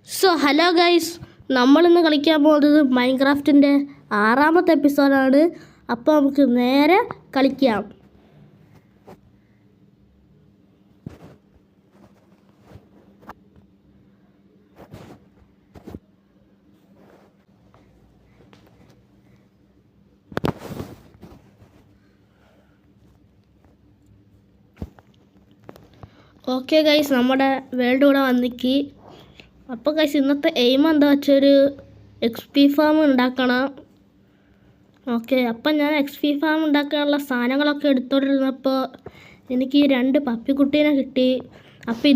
Hello guys, നമ്മളിന്ന് കളിക്കാൻ പോകുന്നത് മൈൻക്രാഫ്റ്റിൻ്റെ 6ാമത്തെ എപ്പിസോഡാണ്. അപ്പോൾ നമുക്ക് നേരെ കളിക്കാം. ഓക്കെ ഗൈസ്, നമ്മുടെ വേൾഡ് കൂടെ വന്നിക്ക്. അപ്പോൾ ഗൈസ്, ഇന്നത്തെ എയിം എന്താ വെച്ചൊരു XP ഫാം ഉണ്ടാക്കണം. ഓക്കെ, അപ്പം ഞാൻ XP ഫാം ഉണ്ടാക്കാനുള്ള സാധനങ്ങളൊക്കെ എടുത്തോണ്ടിരുന്നപ്പോൾ എനിക്ക് ഈ 2 പപ്പിക്കുട്ടീനെ കിട്ടി. അപ്പോൾ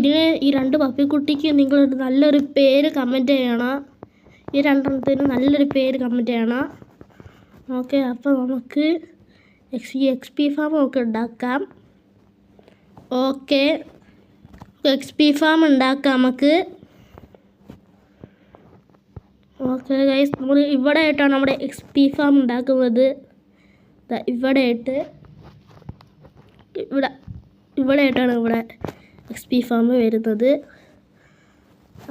ഈ 2 പപ്പിക്കുട്ടിക്ക് നിങ്ങൾ നല്ലൊരു പേര് കമൻറ്റ് ചെയ്യണം. ഈ 2 നല്ലൊരു പേര് കമൻറ്റ് ചെയ്യണം. ഓക്കെ, അപ്പോൾ നമുക്ക് XP ഫാം നമുക്ക് ഉണ്ടാക്കാം. ഓക്കെ, XP ഫാം ഉണ്ടാക്കാം നമുക്ക്. ഓക്കെ ഗൈസ്, നമ്മൾ ഇവിടെ ആയിട്ടാണ് നമ്മുടെ XP ഫാം ഉണ്ടാക്കുന്നത്. ഇവിടെ ആയിട്ടാണ് ഇവിടെ XP ഫാം വരുന്നത്.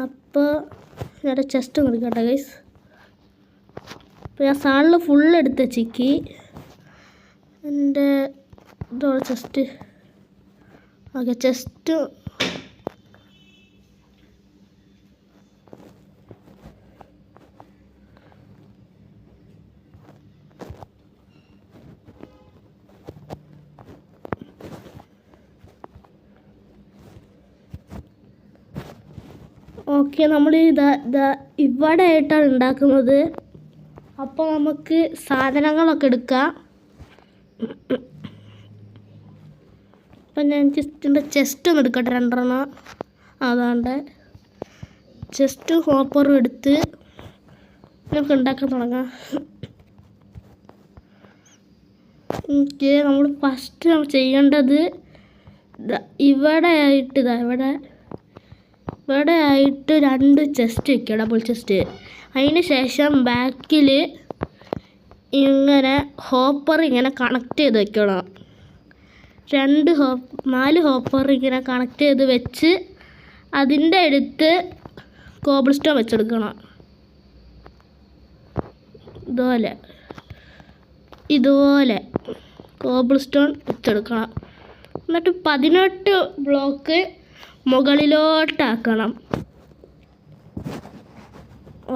അപ്പോൾ ഞാൻ ചെസ്റ്റ് നോക്കട്ടെ ഗൈസ്. അപ്പോൾ ഞാൻ സാധനം ഫുൾ എടുത്ത് വെച്ചിക്ക്. എൻ്റെ ഇതോടെ ചെസ്റ്റ്. ഓക്കെ, ചെസ്റ്റ് ഓക്കെ, നമ്മൾ ഇവിടെ ആയിട്ടാണ് ഉണ്ടാക്കുന്നത്. അപ്പോൾ നമുക്ക് സാധനങ്ങളൊക്കെ എടുക്കാം. അപ്പം ഞാൻ ജസ്റ്റ് ചെസ്റ്റ് ഒന്ന് എടുക്കട്ടെ, 2 അതാണ്ട് ചെസ്റ്റും ഹോപ്പറും എടുത്ത് നമുക്ക് ഉണ്ടാക്കാൻ തുടങ്ങാം. ഓക്കെ, നമ്മൾ ഫസ്റ്റ് ചെയ്യേണ്ടത് ഇവിടെ ആയിട്ട് ഇവിടെ ആയിട്ട് 2 ചെസ്റ്റ് വയ്ക്കുക, ഡബിൾ ചെസ്റ്റ്. അതിന് ശേഷം ബാക്കിൽ ഇങ്ങനെ ഹോപ്പർ ഇങ്ങനെ കണക്ട് ചെയ്ത് വെക്കണം. 4 ഹോപ്പർ ഇങ്ങനെ കണക്ട് ചെയ്ത് വെച്ച് അതിൻ്റെ അടുത്ത് കോബിൾ സ്റ്റോൺ വെച്ചെടുക്കണം. ഇതുപോലെ കോബിൾ സ്റ്റോൺ വെച്ചെടുക്കണം. എന്നിട്ട് 18 ബ്ലോക്ക് മുകളിലോട്ടാക്കണം.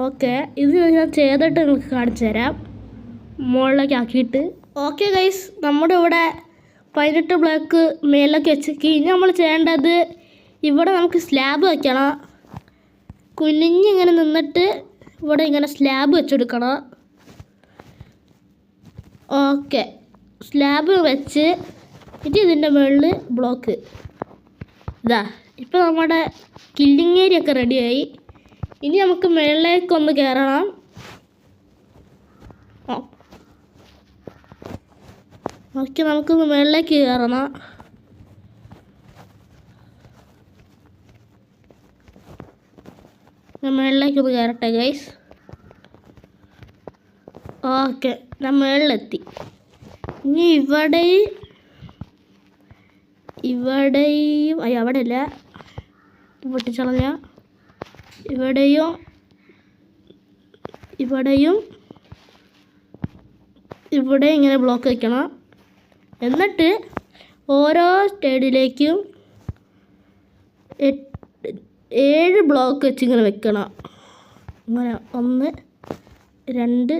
ഓക്കെ, ഇത് ഞാൻ ചെയ്തിട്ട് നിങ്ങൾക്ക് കാണിച്ചു തരാം, മുകളിലേക്ക് ആക്കിയിട്ട്. ഓക്കെ ഗൈസ്, നമ്മുടെ ഇവിടെ 18 ബ്ലോക്ക് മേളിലേക്ക് വെച്ചേക്ക്. ഇനി നമ്മൾ ചെയ്യേണ്ടത് ഇവിടെ നമുക്ക് സ്ലാബ് വയ്ക്കണം. കുനിഞ്ഞിങ്ങനെ നിന്നിട്ട് ഇവിടെ ഇങ്ങനെ സ്ലാബ് വെച്ചെടുക്കണം. ഓക്കെ, സ്ലാബ് വെച്ച് ഇതിൻ്റെ മുകളിൽ ബ്ലോക്ക്. ഇപ്പോൾ നമ്മുടെ കില്ലിങ് ഏരിയ ഒക്കെ റെഡിയായി. ഇനി നമുക്ക് മുകളിലേക്കൊന്ന് കയറണം. ഓക്കെ, നമുക്കൊന്ന് മുകളിലേക്ക് കയറണം. ഞാൻ മുകളിലേക്കൊന്ന് കയറട്ടെ ഗൈസ്. ഓക്കെ, ഞാൻ മുകളിലെത്തി. ഇനി ഇവിടെയും അവിടെ അല്ല, പൊട്ടിച്ചളഞ്ഞ ഇവിടെയും ഇവിടെ ഇങ്ങനെ ബ്ലോക്ക് വയ്ക്കണം. എന്നിട്ട് ഓരോ സ്റ്റേഡിലേക്കും 7 ബ്ലോക്ക് വെച്ച് ഇങ്ങനെ വെക്കണം. ഇങ്ങനെ 1 2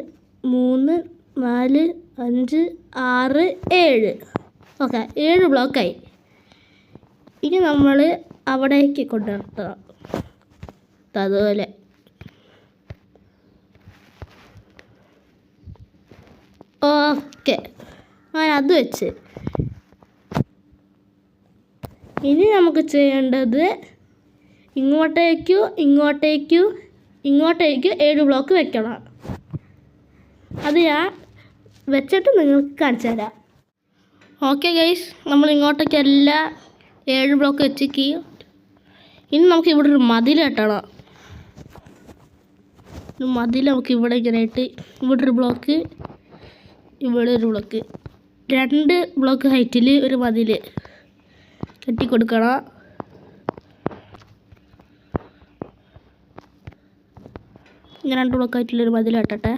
3 4 5 6 7. ഓക്കെ, 7 ബ്ലോക്കായി. ഇനി നമ്മൾ അവിടേക്ക് കൊണ്ടുവരണം. അതുപോലെ ഓക്കെ, അത് വെച്ച് ഇനി നമുക്ക് ചെയ്യേണ്ടത് ഇങ്ങോട്ടേക്കും 7 ബ്ലോക്ക് വെക്കണം. അത് ഞാൻ വെച്ചിട്ട് നിങ്ങൾക്ക് കാണിച്ചു തരാം. ഓക്കെ ഗൈസ്, നമ്മൾ ഇങ്ങോട്ടേക്ക് എല്ലാ 7 ബ്ലോക്ക് വെച്ചേക്ക്. ഇനി നമുക്ക് ഇവിടെ ഒരു മതിൽ കെട്ടണം. മതിൽ നമുക്ക് ഇവിടെ ഇങ്ങനെ ആയിട്ട് ഇവിടെ ഒരു ബ്ലോക്ക്, ഇവിടെ ഒരു ബ്ലോക്ക്, 2 ബ്ലോക്ക് ഹൈറ്റിൽ ഒരു മതിൽ കെട്ടിക്കൊടുക്കണം. ഇങ്ങനെ 2 ബ്ലോക്കായിട്ടുള്ളൊരു മതിൽ കെട്ടട്ടെ.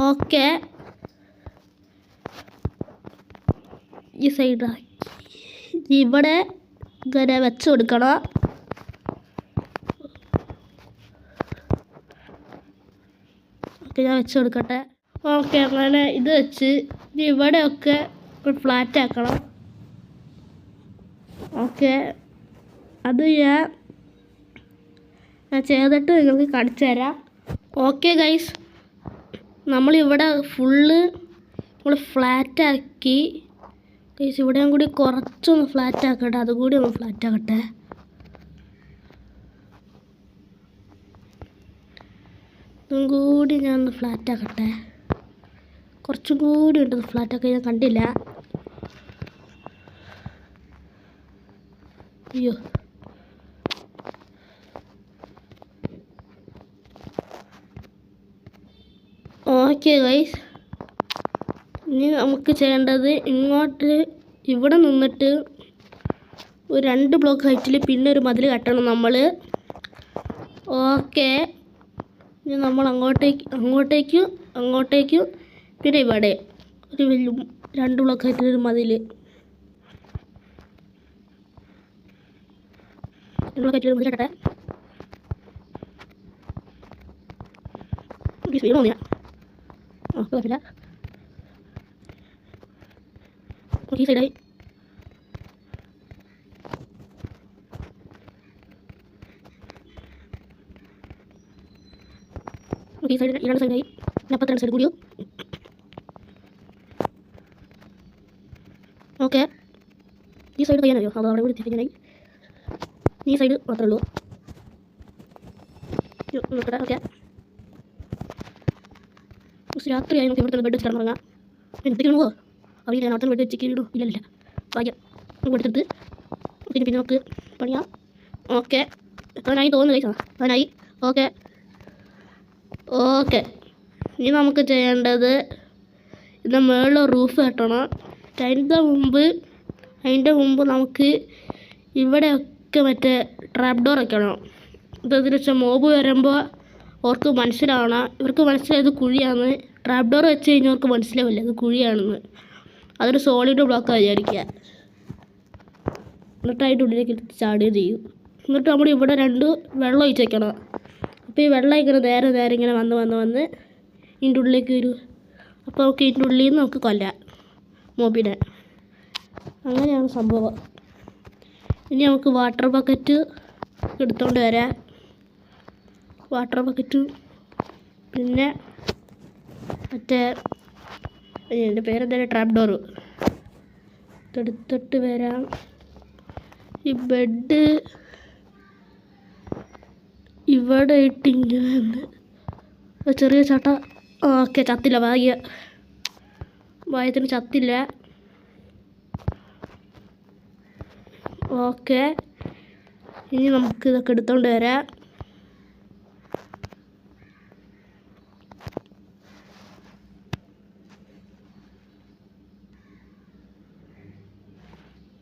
ഓക്കെ, ഈ സൈഡാക്കി ഇവിടെ ഇങ്ങനെ വെച്ച് കൊടുക്കണം. ഓക്കെ, ഞാൻ വെച്ച് കൊടുക്കട്ടെ. ഓക്കെ, അങ്ങനെ ഇത് വെച്ച് ഇവിടെയൊക്കെ ഫ്ലാറ്റ് ആക്കണം. ഓക്കെ, അത് ഞാൻ ചെയ്തിട്ട് നിങ്ങൾക്ക് കാണിച്ചു തരാം. ഓക്കെ ഗൈസ്, നമ്മളിവിടെ ഫുള്ള് നമ്മൾ ഫ്ലാറ്റാക്കി ഗൈസ്. ഇവിടെയും കൂടി കുറച്ചൊന്ന് ഫ്ലാറ്റ് ആക്കട്ടെ, അതുകൂടി ഒന്ന് ഫ്ലാറ്റ് ആക്കട്ടെ. ഇതും കൂടി ഞാൻ ഒന്ന് ഫ്ലാറ്റ് ആക്കട്ടെ. കുറച്ചും കൂടി ഉണ്ട് ഫ്ലാറ്റ് ആക്കാൻ, ഞാൻ കണ്ടില്ല. അയ്യോ, ഓക്കെ ഗൈസ്, ഇനി നമുക്ക് ചെയ്യേണ്ടത് ഇങ്ങോട്ട് ഇവിടെ നിന്നിട്ട് ഒരു 2 ബ്ലോക്ക് ഹൈറ്റിൽ പിന്നെ ഒരു മതിൽ കെട്ടണം നമ്മൾ. ഓക്കെ, ഇനി നമ്മൾ അങ്ങോട്ടേക്കും പിന്നെ ഇവിടെ ഒരു വലിയ 2 ബ്ലോക്ക് ഹൈറ്റിലൊരു മതിൽ കെട്ടട്ടെ. സ്പീഡ് തോന്നിയ കുഴപ്പമില്ല. ഈ സൈഡായി. ഈ സൈഡ് 2 സൈഡായി. 42 സൈഡ് കൂടിയോ. ഓക്കെ, ഈ സൈഡ് കഴിയാനറിയോ? അത് അവിടെ കൂടി തിരിക്കാനായി. ഈ സൈഡ് മാത്രമേ ഉള്ളൂ. ഓക്കെ, രാത്രിയായി. നമുക്ക് ഇവിടെ ബെഡ് വെച്ച് കിടന്നുറങ്ങാം. എന്തൊക്കെ ഇടുമോ അറിയില്ല. ഞാൻ അവിടെ ബെഡ് വെച്ച് ഇടും. ഇല്ല ഭാഗ്യം നമുക്ക് എടുത്തിട്ട് പിന്നെ നമുക്ക് പണിയാം. ഓക്കെ, അതിനായി തോന്നുന്നു കഴിച്ചാൽ അതിനായി. ഓക്കെ, ഇനി നമുക്ക് ചെയ്യേണ്ടത് ഇത് മുകളിൽ റൂഫ് കെട്ടണം. അതിൻ്റെ മുമ്പ് നമുക്ക് ഇവിടെയൊക്കെ മറ്റേ ട്രാപ്പ് ഡോർ വെക്കണം. ഇതെന്ന് വെച്ചാൽ മോബ് വരുമ്പോൾ അവർക്ക് മനസ്സിലാവണം. ഇവർക്ക് മനസ്സിലായത് കുഴിയാണ്. ട്രാപ്പ് ഡോർ വെച്ച് കഴിഞ്ഞാൽ അവർക്ക് മനസ്സിലാവില്ല അത് കുഴിയാണെന്ന്. അതൊരു സോളിഡ് ബ്ലോക്കാണ് വിചാരിക്കുക. എന്നിട്ട് അതിൻ്റെ ഉള്ളിലേക്ക് ചാടുകയും ചെയ്യും. എന്നിട്ട് നമ്മൾ ഇവിടെ 2 വെള്ളം ഒഴിച്ച് വെക്കണം. അപ്പോൾ ഈ വെള്ളം ഇങ്ങനെ നേരെ ഇങ്ങനെ വന്ന് ഇതിൻ്റെ ഉള്ളിലേക്ക് വരും. അപ്പോൾ നമുക്ക് ഇതിൻ്റെ ഉള്ളിൽ നിന്ന് നമുക്ക് കൊല്ലാം മോബിനെ. അങ്ങനെയാണ് സംഭവം. ഇനി നമുക്ക് വാട്ടർ ബക്കറ്റ് എടുത്തുകൊണ്ട് വരാം. വാട്ടർ ബക്കറ്റും പിന്നെ മറ്റേ എൻ്റെ പേരെന്തായാലും ട്രാപ്പ് ഡോറ് ഇതെടുത്തിട്ട് വരാം. ഈ ബെഡ് ഇവിടെ ഇട്ടിങ്ങനെ ചെറിയ ചട്ട. ഓക്കെ, ചത്തില്ല. ഭാഗ്യത്തിന് ചത്തില്ല. ഓക്കെ, ഇനി നമുക്ക് ഇതൊക്കെ എടുത്തോണ്ട് വരാം.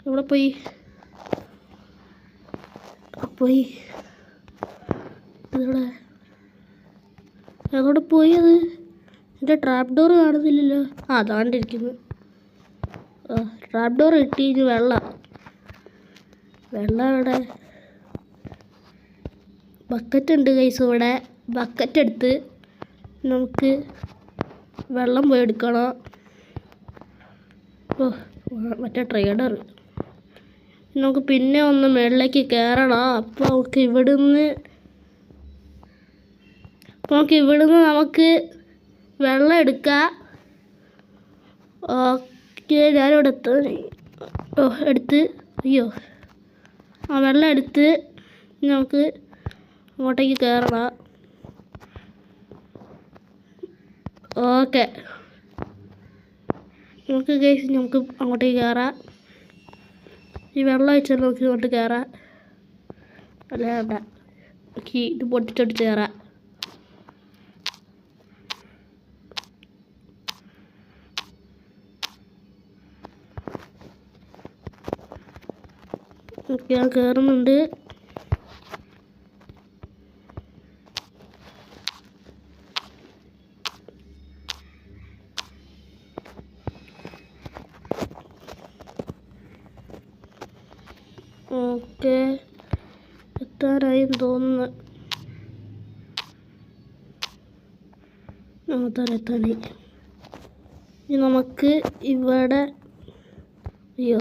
ഇവിടെ പോയി അതോടെ പോയി. അത് എൻ്റെ ട്രാപ്പ് ഡോർ കാണുന്നില്ലല്ലോ. അതാണ്ടിരിക്കുന്നു. ട്രാപ്പ് ഡോർ കിട്ടി. ഇനി വെള്ളം ഇവിടെ ബക്കറ്റ് ഉണ്ട് കൈസ്. ഇവിടെ ബക്കറ്റ് എടുത്ത് നമുക്ക് വെള്ളം പോയി എടുക്കണം. മറ്റേ ട്രേഡർ നമുക്ക് പിന്നെ ഒന്ന് മുകളിലേക്ക് കയറണം. അപ്പോൾ നമുക്ക് ഇവിടുന്ന് നമുക്ക് വെള്ളം എടുക്കാം. ഓക്കെ, ഞാനിവിടെ എടുത്ത് വെള്ളം എടുത്ത് നമുക്ക് അങ്ങോട്ടേക്ക് കയറണം. ഓക്കെ, നമുക്ക് അങ്ങോട്ടേക്ക് കയറാം. ഈ വെള്ളം ഒഴിച്ചാൽ നമുക്ക് ഇങ്ങോട്ട് കയറാം. അല്ല വേണ്ട, ഇത് പൊട്ടിച്ചൊട്ടിച്ച് കയറാം. ഓക്കെ ഞാൻ കയറുന്നുണ്ട്. ഓക്കെ എത്താറായി തോന്നുന്നു. എത്താനായി. ഇനി നമുക്ക് ഇവിടെ അയ്യോ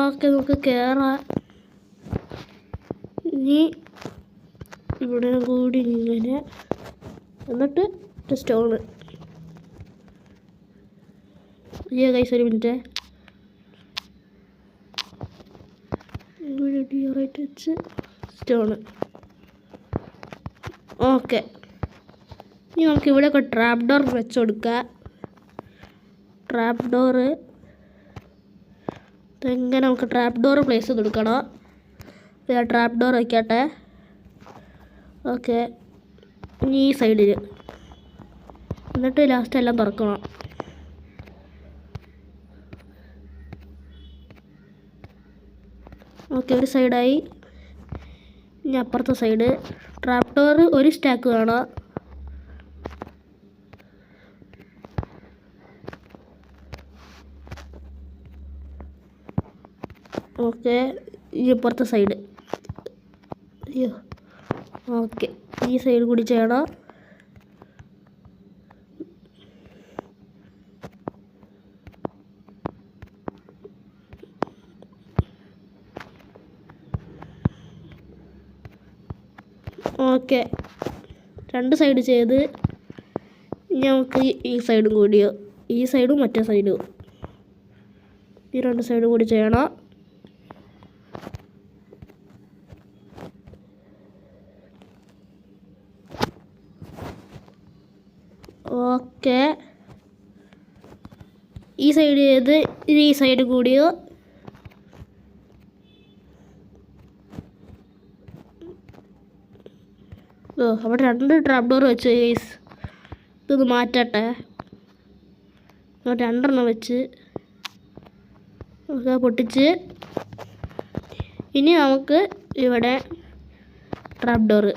ഓക്കെ നമുക്ക് കയറാം. ഇനി ഇവിടെ കൂടി ഇങ്ങനെ എന്നിട്ട് സ്റ്റോണ്. ഗൈസ് ഒരു മിനിറ്റ്. ഇവിടെ ഡിയോറൈറ്റ് വെച്ച് സ്റ്റോണ്. ഓക്കെ ഇനി നമുക്ക് ഇവിടെയൊക്കെ ട്രാപ്പ് ഡോർ വെച്ച് കൊടുക്കാം. ട്രാപ്പ് ഡോറ് എങ്ങനെ നമുക്ക് ട്രാപ്പ് ഡോർ പ്ലേസ് ചെയ്ത് കൊടുക്കണം. ഞാൻ ട്രാപ്പ് ഡോർ വയ്ക്കട്ടെ. ഓക്കെ ഇനി ഈ സൈഡിൽ എന്നിട്ട് ലാസ്റ്റ് എല്ലാം തുറക്കണം. ഓക്കെ ഒരു സൈഡായി. ഇനി അപ്പുറത്തെ സൈഡ് ട്രാപ്പ് ഡോർ ഒരു സ്റ്റാക്ക് വേണം. ഓക്കെ ഈ അപ്പുറത്തെ സൈഡ് അയ്യോ ഓക്കെ ഈ സൈഡ് കൂടി ചെയ്യണം. ഓക്കെ രണ്ട് സൈഡ് ചെയ്ത് നമുക്ക് ഈ സൈഡും കൂടിയോ ഈ സൈഡും മറ്റേ സൈഡും ഈ രണ്ട് സൈഡും കൂടി ചെയ്യണം. ഓക്കെ ഈ സൈഡ് ചെയ്ത് ഈ സൈഡ് കൂടിയോ അവിടെ രണ്ട് ട്രാപ്പ് ഡോർ വെച്ച് ഗൈസ്. ഇതൊന്ന് മാറ്റട്ടെ. രണ്ടെണ്ണം വെച്ച് പൊട്ടിച്ച് ഇനി നമുക്ക് ഇവിടെ ട്രാപ്പ് ഡോറ്.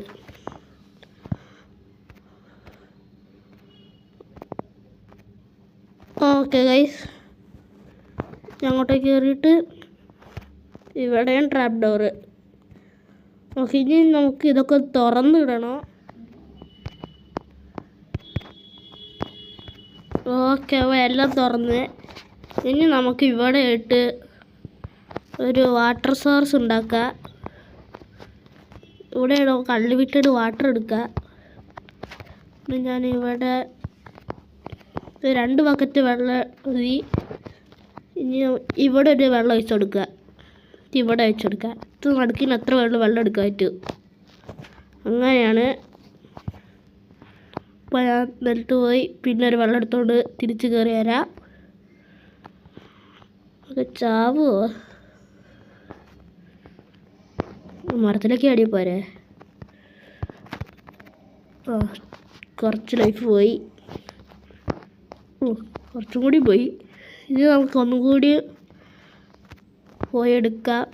ഓക്കെ ഗൈസ് അങ്ങോട്ടേക്ക് കയറിയിട്ട് ഇവിടെയും ട്രാപ്പ് ഡോറ്. ഓക്കെ ഇനി നമുക്ക് ഇതൊക്കെ തുറന്നിടണം. ഓക്കെ എല്ലാം തുറന്ന് ഇനി നമുക്ക് ഇവിടെ ഇട്ട് ഒരു വാട്ടർ സോഴ്സ് ഉണ്ടാക്കാം. ഇവിടെ അൺലിമിറ്റഡ് വാട്ടർ എടുക്കാം. ഞാനിവിടെ 2 ബക്കറ്റ് വെള്ളം മതി. ഇനി ഇവിടെ ഒരു വെള്ളം ഒഴിച്ചു കൊടുക്കുക. ഇവിടെ ഒഴിച്ചു കൊടുക്കുക. ഇത് നടുക്കിന് എത്ര വെള്ളം എടുക്കാൻ പറ്റും. അങ്ങനെയാണ്. അപ്പോൾ ഞാൻ നിലത്ത് പോയി പിന്നെ ഒരു വെള്ളം എടുത്തുകൊണ്ട് തിരിച്ച് കയറി വരാം. ഒക്കെ ചാവുമോ? മരത്തിലൊക്കെ ആടി പോരെ. കുറച്ച് ലൈഫ് പോയി. കുറച്ചും കൂടി പോയി. ഇത് നമുക്ക് ഒന്നും കൂടി പോയി എടുക്കാം.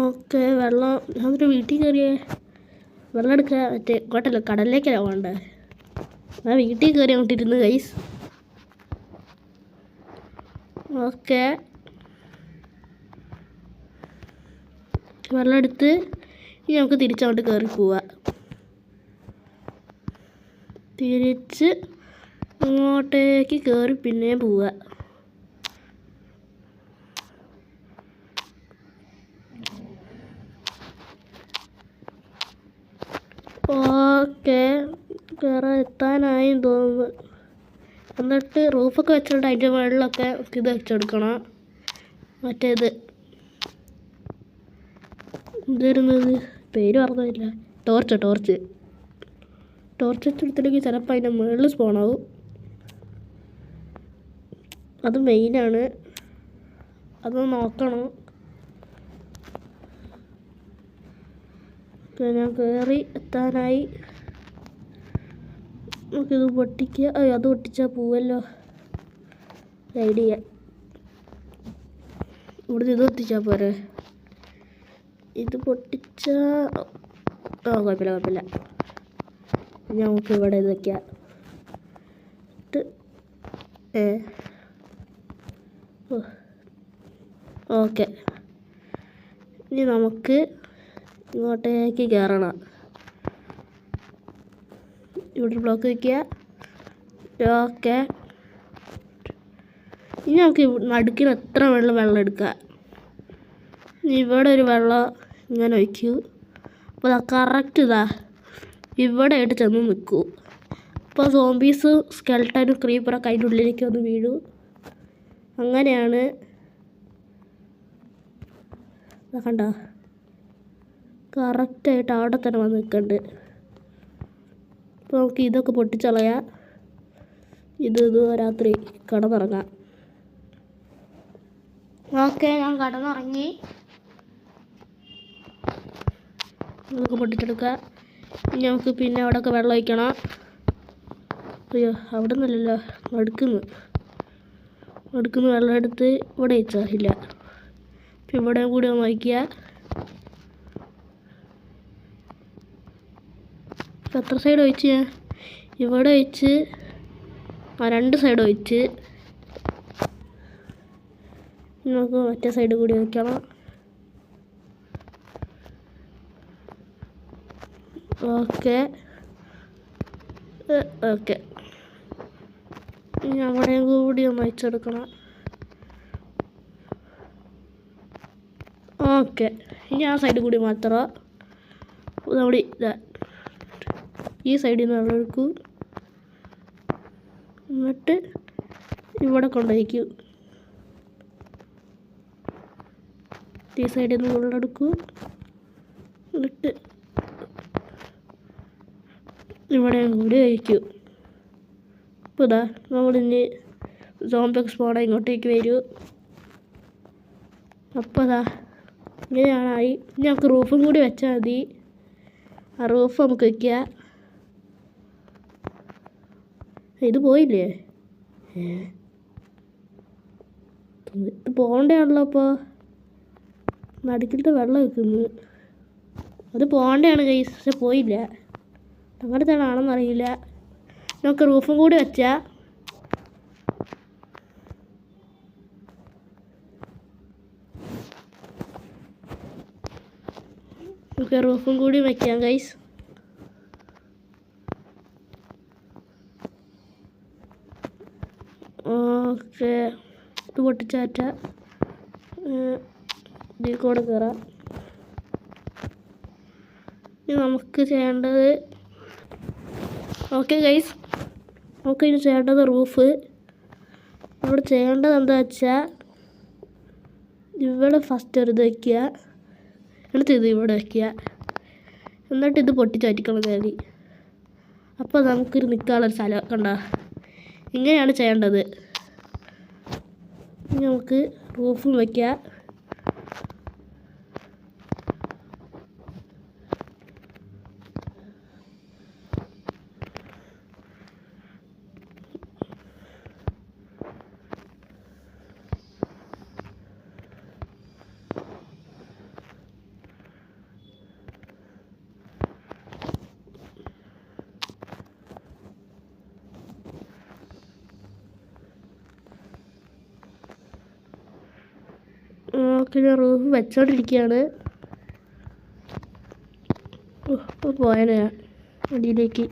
ഓക്കെ വെള്ളം ഞാനൊരു വീട്ടിൽ കയറിയേ വെള്ളം എടുക്കുക. മറ്റേ ഇങ്ങോട്ടല്ല കടലിലേക്കല്ല പോകണ്ടേ. ഞാൻ വീട്ടിൽ കയറി അങ്ങോട്ടിരുന്ന് ഗൈസ്. ഓക്കെ വെള്ളം എടുത്ത് ഇനി നമുക്ക് തിരിച്ചങ്ങോട്ട് കയറി പോവാം. തിരിച്ച് അങ്ങോട്ടേക്ക് കയറി പിന്നെയും പോവുക. ഓക്കെ കയറാൻ എത്താനായി തോന്നുന്നു. എന്നിട്ട് റൂഫൊക്കെ വെച്ചിട്ട് അതിൻ്റെ മുകളിലൊക്കെ ഇത് വെച്ചെടുക്കണം. മറ്റേത് എന്തായിരുന്നത് പേര് പറഞ്ഞില്ല. ടോർച്ച് വെച്ചെടുത്തില്ലെങ്കിൽ ചിലപ്പോൾ അതിൻ്റെ മുകളിൽ സ്പോണാവും. അത് മെയിനാണ്, അത് നോക്കണം. ഞാൻ കയറി എത്താനായി. നമുക്കിത് പൊട്ടിക്കുക. അത് പൊട്ടിച്ചാൽ പോവല്ലോ. ഐഡിയ ഇവിടുന്ന് ഇത് പൊട്ടിച്ചാൽ പോരെ. ഇത് പൊട്ടിച്ചാൽ കുഴപ്പമില്ല. നമുക്ക് ഇവിടെ ഇത് വയ്ക്കാം. ഓക്കെ, ഇനി നമുക്ക് ഇങ്ങോട്ടേക്ക് കയറണം. ഇവിടെ ബ്ലോക്ക് വയ്ക്കുക. ഓക്കെ, ഇനി നമുക്ക് നടുക്കിന് എത്ര വെള്ളം എടുക്കാം. ഇവിടെ ഒരു വെള്ളം ഇങ്ങനെ വയ്ക്കൂ. അപ്പോൾ കറക്റ്റ് ഇവിടെ ആയിട്ട് ചെന്ന് നിൽക്കൂ. അപ്പോൾ സോംബീസ് സ്കെൽട്ടനും ക്രീപ്പറൊക്കെ അതിൻ്റെ ഉള്ളിലേക്ക് ഒന്ന് വീഴൂ. അങ്ങനെയാണ്. കണ്ടോ, കറക്റ്റായിട്ട് അവിടെ തന്നെ വന്ന് നിൽക്കുന്നുണ്ട്. അപ്പോൾ നമുക്ക് ഇതൊക്കെ പൊട്ടിച്ചളയാം. ഇത് രാത്രി കിടന്നുറങ്ങാം. ഓക്കെ, ഞാൻ കിടന്നുറങ്ങി. ഇതൊക്കെ പൊട്ടിച്ചെടുക്കുക. ഇനി നമുക്ക് പിന്നെ അവിടെയൊക്കെ വെള്ളം ഒഴിക്കണം. അയ്യോ, അവിടെ നിന്നല്ലല്ലോ, അടുക്കുന്ന് വെള്ളം എടുത്ത് ഇവിടെ ഒഴിച്ചാൽ ഇല്ല. അപ്പം ഇവിടെയും കൂടി ഒന്ന് ഒഴിക്കുക. എത്ര സൈഡ് ഒഴിച്ച് ഞാൻ ഇവിടെ ഒഴിച്ച്, രണ്ട് സൈഡ് ഒഴിച്ച്. നമുക്ക് മറ്റേ സൈഡ് കൂടി ഒഴിക്കണം. ഓക്കെ, ഇനി അവിടെയും കൂടി ഒന്ന് ഒഴിച്ചെടുക്കണം. ഓക്കെ, ഇനി ആ സൈഡ് കൂടി മാത്രം. നമ്മുടെ ഈ സൈഡിൽ നിന്ന് വെള്ളം എടുക്കൂ. എന്നിട്ട് ഇവിടെ കൊണ്ടുപോയിക്കൂ. ഈ സൈഡിൽ നിന്ന് വെള്ളം എടുക്കൂ. എന്നിട്ട് ഇവിടെയും കൂടി ഒഴിക്കൂ. അപ്പോൾ നമ്മളിനി സോംബി സ്പോണ ഇങ്ങോട്ടേക്ക് വരൂ. അപ്പോൾ ഇങ്ങനെയാണായി. ഇനി നമുക്ക് റൂഫും കൂടി വെച്ചാൽ മതി. ആ റൂഫ് നമുക്ക് വയ്ക്കുക. ഇത് പോയില്ലേ? ഇത് പോകണ്ടയാണല്ലോ. അപ്പോൾ നടുക്കിലത്തെ വെള്ളം വെക്കുന്നു. അത് പോകണ്ടയാണ് കൈസ്, പക്ഷെ പോയില്ല. അങ്ങനത്തെ ആണെന്നറിയില്ല. നമുക്ക് റൂഫും കൂടി വെച്ചാൽ റൂഫും കൂടി വയ്ക്കാം ഗൈസ്. ഓക്കെ, ഇത് പൊട്ടിച്ചാറ്റ ഇതിൽ കൂടെ കയറാം. ഇനി നമുക്ക് ചെയ്യേണ്ടത്, ഓക്കെ ഗൈസ്, നമുക്ക് ഇനി ചെയ്യേണ്ടത് റൂഫ്. ഇവിടെ ചെയ്യേണ്ടത് എന്താ വെച്ചാൽ ഇവിടെ ഫസ്റ്റ് ഒരു ഇത് വയ്ക്കുക. എന്നിട്ട് ഇത് ഇവിടെ വയ്ക്കുക. എന്നിട്ട് ഇത് പൊട്ടിച്ചാറ്റിക്കണം കയറി. അപ്പോൾ നമുക്കൊരു നിൽക്കാനുള്ളൊരു സ്ഥലം കണ്ടോ. ഇങ്ങനെയാണ് ചെയ്യേണ്ടത്. ഇനി നമുക്ക് റൂഫും വയ്ക്കുക. ഓക്കെ, ഞാൻ റൂഫ് വെച്ചോണ്ടിരിക്കുകയാണ്. പോയാലേ അടിയിലേക്ക്.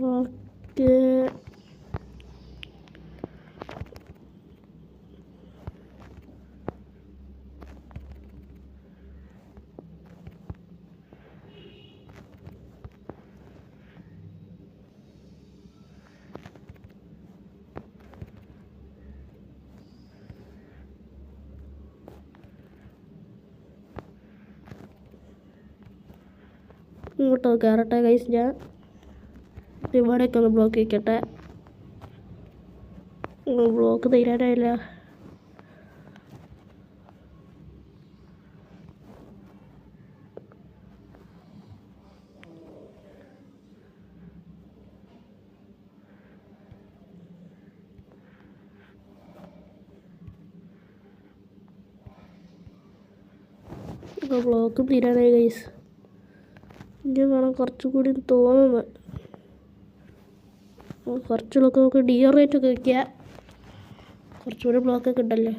ഓക്കെ, ഇങ്ങോട്ടോ കയറട്ടെ ഗൈസ്. ഞാൻ ഇവിടെയൊക്കെ ഒന്ന് ബ്ലോക്ക് വയ്ക്കട്ടെ. ബ്ലോക്ക് തീരാനായില്ല. ബ്ലോക്ക് തീരാനായി ഗൈസ്. ഇനി വേണം കുറച്ചുകൂടി തോന്നുന്നു. കുറച്ച് ബ്ലോക്ക് നമുക്ക് റേറ്റ് ഒക്കെ വയ്ക്കുക. കുറച്ചുകൂടി ബ്ലോക്കൊക്കെ ഉണ്ടല്ലോ.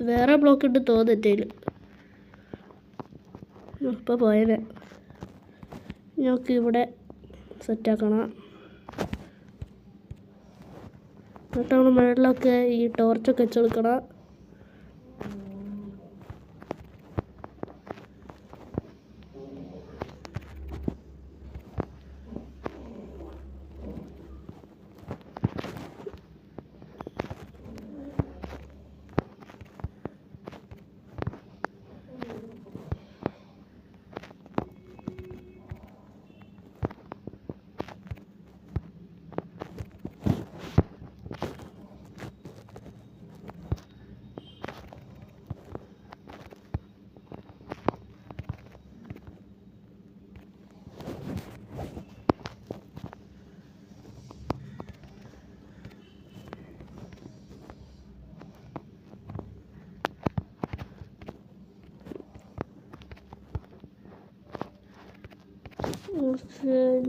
വേറെ ബ്ലോക്ക് ഉണ്ട് തോന്നിട്ടേല്. ഇപ്പോൾ പോയനെ ഞങ്ങൾക്ക് ഇവിടെ സെറ്റാക്കണം. എന്നിട്ട് നമ്മൾ മുകളിലൊക്കെ ഈ ടോർച്ചൊക്കെ വെച്ച് കൊടുക്കണം.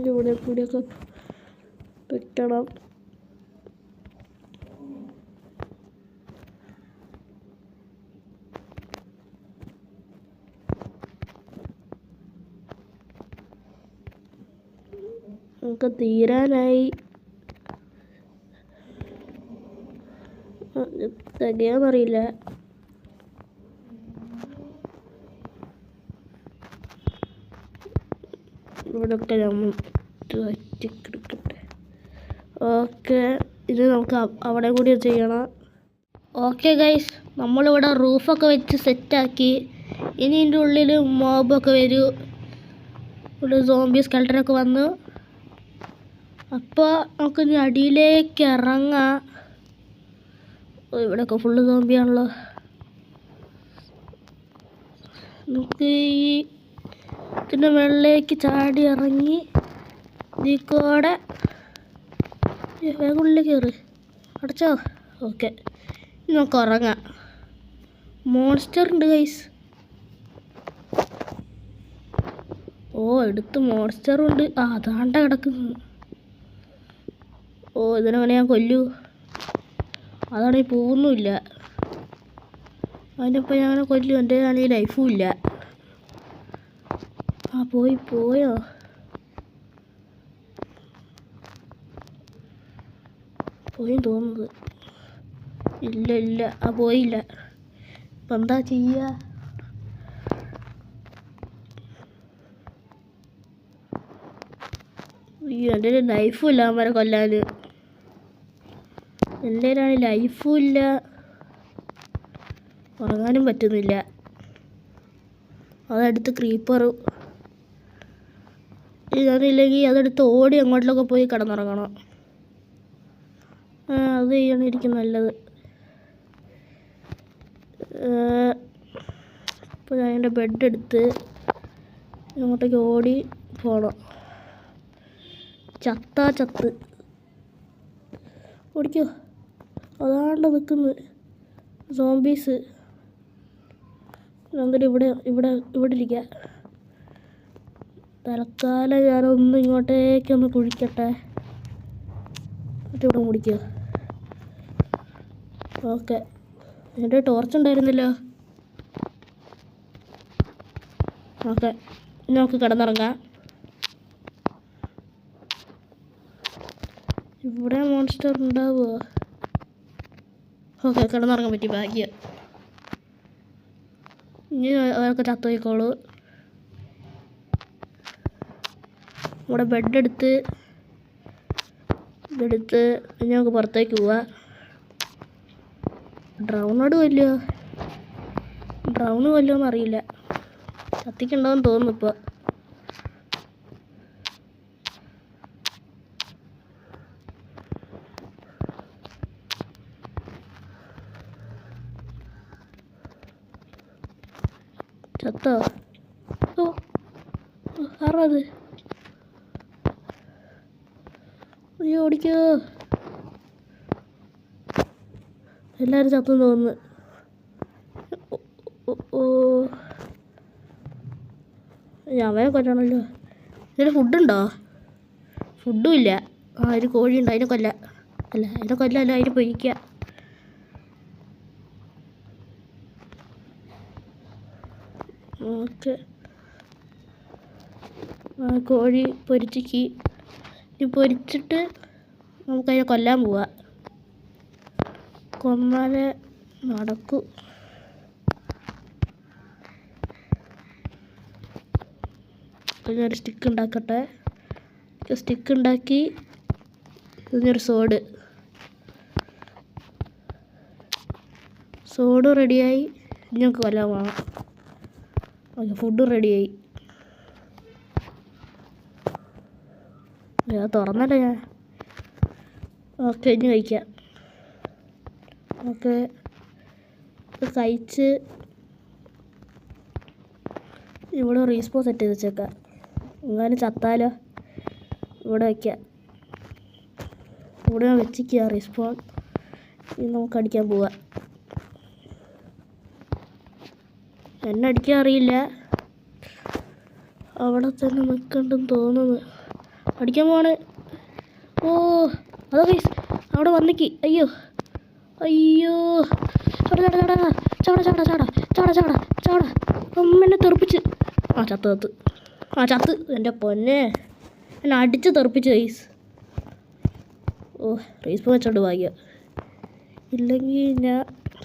ഇവിടെ കൂടിയൊക്കെ വെക്കണം. നമുക്ക് തീരാനായി. തികയാന്നറിയില്ല. ഇവിടെയൊക്കെ നമ്മൾ എടുക്കട്ടെ. ഓക്കെ, ഇത് നമുക്ക് അവിടെ കൂടി ചെയ്യണം. ഓക്കെ ഗൈസ്, നമ്മളിവിടെ റൂഫൊക്കെ വെച്ച് സെറ്റാക്കി. ഇനി ഇതിൻ്റെ ഉള്ളിൽ മോബൊക്കെ വരും. ഇവിടെ സോംബി സ്കെൽട്ടനൊക്കെ വന്നു. അപ്പോൾ നമുക്ക് ഇനി അടിയിലേക്ക് ഇറങ്ങാം. ഇവിടെയൊക്കെ ഫുള്ള് സോംബിയാണല്ലോ. നമുക്ക് ഈ ഇതിൻ്റെ വെള്ളയിലേക്ക് ചാടി ഇറങ്ങി ഇതിക്കൂടെ വേഗം ഉള്ളിൽ കയറി അടച്ചോ. ഓക്കെ, നമുക്ക് ഉറങ്ങാം. മോൺസ്റ്റർ ഉണ്ട് ഗൈസ്. എടുത്ത് മോൺസ്റ്ററുണ്ട്. അതാണ്ട കിടക്കുന്നു. ഇതിനങ്ങനെ ഞാൻ കൊല്ലൂ. അതാണെങ്കിൽ പോകുന്നുമില്ല. അതിനിപ്പോൾ ഞാൻ അങ്ങനെ കൊല്ലും. എൻ്റെ ആണെങ്കിൽ ലൈഫും ഇല്ല. പോയോ? പോയി തോന്നുന്നത്. ഇല്ല പോയില്ല. ഇപ്പം എന്താ ചെയ്യുക? എൻ്റെ ലൈഫും ഇല്ല അവന്മാരെ കൊല്ലാൻ. എൻ്റെ ലൈഫും ഇല്ല, ഉറങ്ങാനും പറ്റുന്നില്ല. അതെടുത്ത് ക്രീപ്പർ ഇതറിയില്ലെങ്കിൽ അതെടുത്ത് ഓടി അങ്ങോട്ടിലൊക്കെ പോയി കിടന്നുറങ്ങണം. അത് ചെയ്യണമായിരിക്കും നല്ലത്. ഇപ്പോൾ ഞാൻ എൻ്റെ ബെഡ് എടുത്ത് അങ്ങോട്ടേക്ക് ഓടി പോകണം. ചത്ത് ഓടിക്കോ. അതാണ്ട് നിൽക്കുന്നത് സോംബീസ്. എന്നിട്ട് ഇവിടെ ഇരിക്കുക. തൽക്കാലം ഞാനൊന്ന് ഇങ്ങോട്ടേക്കൊന്ന് കുഴിക്കട്ടെ. എന്നിട്ട് ഇവിടെ മുടിക്കുക. ഓക്കെ, എൻ്റെ ടോർച്ച് ഉണ്ടായിരുന്നല്ലോ. ഓക്കെ, നമുക്ക് കിടന്നിറങ്ങാം. ഇവിടെ മോൺസ്റ്റർ ഉണ്ടാവുമോ? ഓക്കെ, കിടന്നിറങ്ങാൻ പറ്റി. ഭാഗ്യം. ഇനി അതൊക്കെ ചത്തുപോയിക്കോളൂ. ഇവിടെ ബെഡ് എടുത്ത് ഇനി നമുക്ക് പുറത്തേക്ക് പോവാം. ഡ്രൗണ് കൊല്ലുമോ എന്നറിയില്ല. കത്തിക്കുണ്ടാവെന്ന് തോന്നുന്നു ഇപ്പോൾ. ചത്തോ? ഓ ആറത് അയ്യോ ഓടിക്കോ. എല്ലാവരും ചത്തു തോന്നുന്നു. ഓ അവനെ കൊല്ലണമല്ലോ. ഇതിന് ഫുഡുണ്ടോ? ഫുഡും ഇല്ല. ഒരു കോഴിയുണ്ട്, അതിനെ കൊല്ല. അതിനെ കൊല്ലല്ല, അതിനെ പൊരിക്കുക. ഓക്കെ, കോഴി പൊരിച്ചിക്ക്. ഇത് പൊരിച്ചിട്ട് നമുക്കതിനെ കൊല്ലാൻ പോവാം. കൊന്നാലേ നടക്കൂ. ഞാനൊരു സ്റ്റിക്ക് ഉണ്ടാക്കട്ടെ. സ്റ്റിക്ക് ഉണ്ടാക്കി ഇതിനൊരു സോഡ് റെഡിയായി. ഇനി നമുക്ക് കൊല്ലാൻ പോകാം. ഓക്കെ, ഫുഡും റെഡിയായി. തുറന്നല്ലേ ഞാൻ. ഓക്കെ, ഇനി കഴിക്കാം. ഓക്കെ, കഴിച്ച് ഇവിടെ റീസ്പോ സെറ്റ് ചെയ്ത് വെച്ചേക്കാം. എങ്ങാനും ചത്താലോ. ഇവിടെ വയ്ക്കാം. ഇവിടെ ഞാൻ വെച്ചിരിക്കുക റീസ്പോൺ. ഇനി നമുക്ക് അടിക്കാൻ പോവാം. എന്നെ അടിക്കാൻ അറിയില്ല. അവിടെ തന്നെ നിൽക്കണ്ടെന്ന് തോന്നുന്നു. അടിക്കാൻ പോവാണ്. ഓ അതോ ഗൈസ്, അവിടെ വന്നിക്ക്. അയ്യോ ചാട അമ്മനെ തെറിപ്പിച്ച്. ചത്ത് എൻ്റെ പൊന്നെ, എന്നെ അടിച്ച് തെറിപ്പിച്ച് ഗൈസ്. ഓ റീസ്പോ വെച്ചോണ്ട് ഭാഗ്യം. ഇല്ലെങ്കിൽ ഞാൻ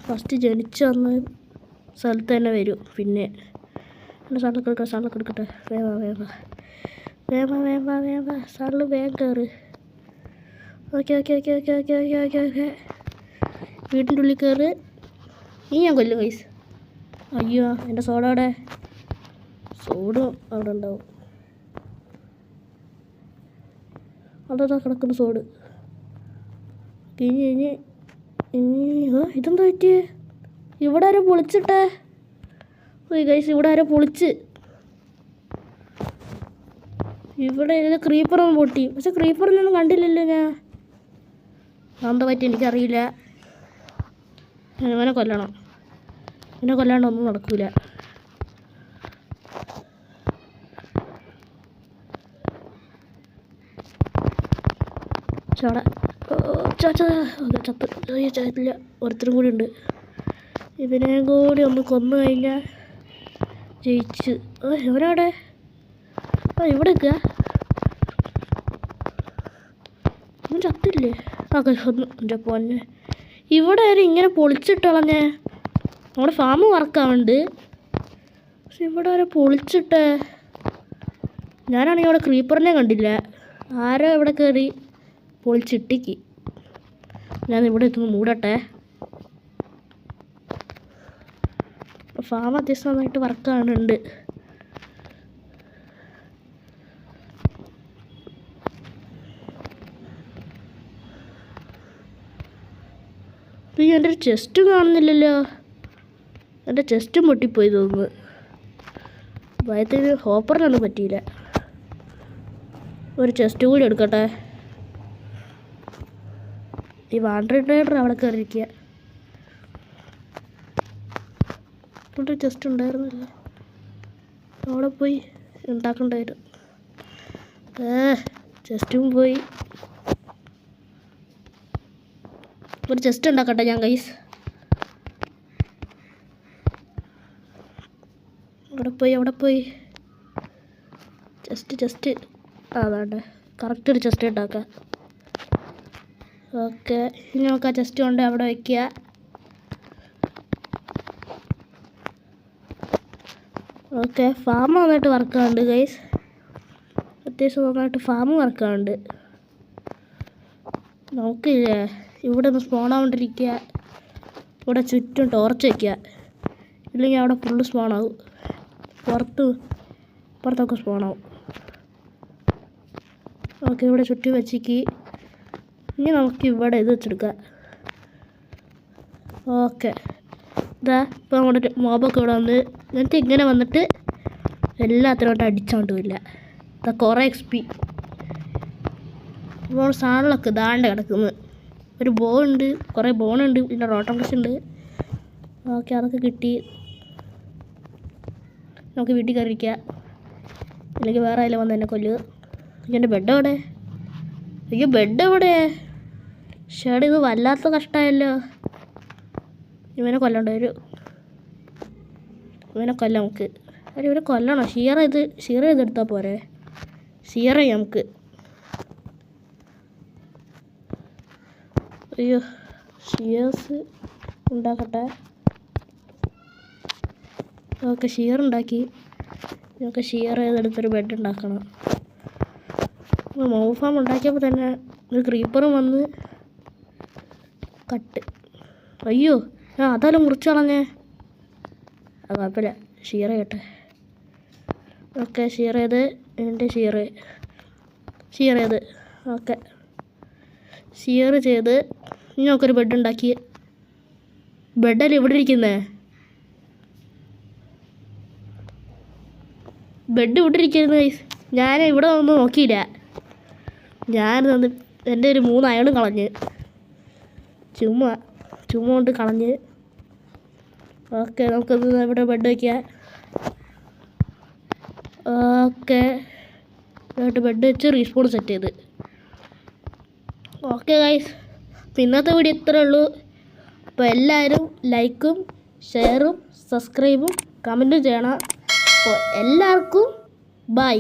ഫസ്റ്റ് ജനിച്ച് വന്ന സ്ഥലത്ത് തന്നെ വരും. പിന്നെ സാറിലൊക്കെ എടുക്കട്ടെ. വേഗം സാറിൽ വേഗം കയറ്. ഓക്കെ വീട്ടിൻ്റെ ഉള്ളിൽ കയറ്. ഇനി ഞാൻ കൊല്ലും ഗൈസ്. അയ്യോ എൻ്റെ സോഡ അവിടെ. സോഡ് അവിടെ ഉണ്ടാവും. അതാ കിടക്കുന്ന സോഡ്. ഇനി ഇതെന്താ പറ്റിയേ? ഇവിടെ ആരോ പൊളിച്ചിട്ടേ. ഗൈസ്, ഇവിടെ ആരോ പൊളിച്ച്. ഇവിടെ ഇത് ക്രീപ്പറൊന്നും പൊട്ടി. പക്ഷെ ക്രീപ്പറിനൊന്നും കണ്ടില്ലല്ലോ ഞാൻ. എന്താ പറ്റി എനിക്കറിയില്ല. ഇവനെ കൊല്ലണം. ഇവനെ കൊല്ലാണ്ട് ഒന്നും നടക്കൂല. ചത്തില്ല. ഒരുത്തരും കൂടി ഉണ്ട്. ഇതിനെ കൂടി ഒന്ന് കൊന്നു കഴിഞ്ഞാൽ ജയിച്ച്. എവരവിടെ? ഇവിടെ നിൽക്കുക. ഒന്നും ചത്തില്ലേ? ഒന്ന് എൻ്റെ പൊന്നെ, ഇവിടെ ആരും ഇങ്ങനെ പൊളിച്ചിട്ടളഞ്ഞേ. നമ്മുടെ ഫാം വർക്കാവുന്നുണ്ട്. പക്ഷെ ഇവിടെ ആരോ പൊളിച്ചിട്ടേ. ഞാനാണെങ്കിൽ അവിടെ ക്രീപ്പറിനെ കണ്ടില്ല. ആരോ ഇവിടെ കയറി പൊളിച്ചിട്ടിക്ക്. ഞാൻ ഇവിടെ എത്തുന്നു മൂടട്ടെ. ഫാം അത്യാവശ്യം നന്നായിട്ട് വർക്കാവുന്നുണ്ട്. എൻ്റെ ഒരു ചെസ്റ്റും കാണുന്നില്ലല്ലോ. എൻ്റെ ചെസ്റ്റും പൊട്ടിപ്പോയി തോന്നുന്നു. ഭയത്തിന് ഹോപ്പറിനൊന്നും പറ്റിയില്ല. ഒരു ചെസ്റ്റ് കൂടി എടുക്കട്ടെ. ഈ വാണ്ടർ ട്രേഡർ അവിടെ കയറിയിരിക്കുക. ഇവിടെ ചെസ്റ്റ് ഉണ്ടായിരുന്നില്ല. അവിടെ പോയി ഉണ്ടാക്കണ്ടായിരുന്നു. ചെസ്റ്റും പോയി. ഒരു ചെസ്റ്റ് ഉണ്ടാക്കട്ടെ ഞാൻ ഗൈസ്. അവിടെ പോയി ചെസ്റ്റ് അതാണ്ട് കറക്റ്റ് ഒരു ചെസ്റ്റ് ഉണ്ടാക്കാം. ഓക്കെ, ഇനി നമുക്ക് ആ ചെസ്റ്റ് കൊണ്ട് അവിടെ വയ്ക്കുക. ഓക്കെ, ഫാം നന്നായിട്ട് വർക്കാവുന്നുണ്ട് ഗൈസ്. അത്യാവശ്യം നന്നായിട്ട് ഫാം വർക്കാവുന്നുണ്ട്. നമുക്കില്ലേ ഇവിടെ ഒന്ന് സ്പോണാകൊണ്ടിരിക്കുക. ഇവിടെ ചുറ്റും ടോർച്ച് വയ്ക്കുക. ഇല്ലെങ്കിൽ അവിടെ ഫുള്ള് സ്പോണാവും. പുറത്തൊക്കെ സ്പോണാവും. ഓക്കെ, ഇവിടെ ചുറ്റും വെച്ചിക്ക്. ഇനി നമുക്ക് ഇവിടെ ഇത് വെച്ചെടുക്കാം. ഓക്കെ, ഇതാ ഇപ്പോൾ നമ്മുടെ മോബൊക്കെ ഇവിടെ വന്ന് എന്നിട്ട് ഇങ്ങനെ വന്നിട്ട് എല്ലാത്തിലോട്ട് അടിച്ചോണ്ട് പോയില്ല. ഇതാ കുറേ XP ഇപ്പോൾ സാധനങ്ങളൊക്കെ ദാണ്ട് കിടക്കുന്നത്. ഒരു ബോളുണ്ട്, കുറേ ബോണുണ്ട്, പിന്നെ റോട്ടം ബ്രഷ് ഉണ്ട്. ഓക്കെ, അതൊക്കെ കിട്ടി. നമുക്ക് വീട്ടിൽ കയറിയിരിക്കുക, അല്ലെങ്കിൽ വേറെ ആരെങ്കിലും വന്ന് എന്നെ കൊല്ലുക. എൻ്റെ ബെഡ് എവിടെ? അയ്യോ, ബെഡ് എവിടെ? ഷേഡ്, ഇത് വല്ലാത്ത കഷ്ടമായല്ലോ. ഇവനെ കൊല്ലണ്ട വരും, ഇവനെ കൊല്ലാം നമുക്ക്. അല്ല, ഇവനെ കൊല്ലണോ? ഷീർ ചെയ്തെടുത്താൽ പോരെ? ഷീർ ചെയ്യാം നമുക്ക്. അയ്യോ, ഷിയേഴ്സ് ഉണ്ടാക്കട്ടെ. ഓക്കെ, ഷീർ ഉണ്ടാക്കി. നമുക്ക് ഷീർ ചെയ്തെടുത്തൊരു ബെഡ് ഉണ്ടാക്കണം. മൗ ഫാം ഉണ്ടാക്കിയപ്പോൾ തന്നെ ഒരു ക്രീപ്പറും വന്ന് കട്ട്. അയ്യോ, അതെല്ലാം മുറിച്ച് കളഞ്ഞേ. അത് കുഴപ്പമില്ല, ഷീർ ചെയ്യട്ടെ. ഓക്കെ, ഷീർ ചെയ്ത് എൻ്റെ ഷീർ ചെയ്ത് ഓക്കെ, ഷീർ ചെയ്ത് ഇനി നമുക്കൊരു ബെഡ് ഉണ്ടാക്കി. ബെഡല്ലേ ഇവിടെ ഇരിക്കുന്നേ? ബെഡ് ഇവിടെ ഇരിക്കുന്നത് ഞാൻ ഇവിടെ ഒന്നും നോക്കിയില്ല. ഞാൻ എൻ്റെ ഒരു 3 അയണും കളഞ്ഞ് ചുമ്മാ കൊണ്ട് കളഞ്ഞ്. ഓക്കെ, നമുക്കത് ഇവിടെ ബെഡ് വയ്ക്കാം. ഓക്കെ, എന്നിട്ട് ബെഡ് വെച്ച് റീസ്പോൺ സെറ്റ് ചെയ്ത്. ഓക്കെ ഗൈസ്, അപ്പോൾ ഇന്നത്തെ വീഡിയോ ഇത്രയേ ഉള്ളൂ. അപ്പോൾ എല്ലാവരും ലൈക്കും ഷെയറും സബ്സ്ക്രൈബും കമൻറ്റും ചെയ്യണം. അപ്പോൾ എല്ലാവർക്കും ബൈ.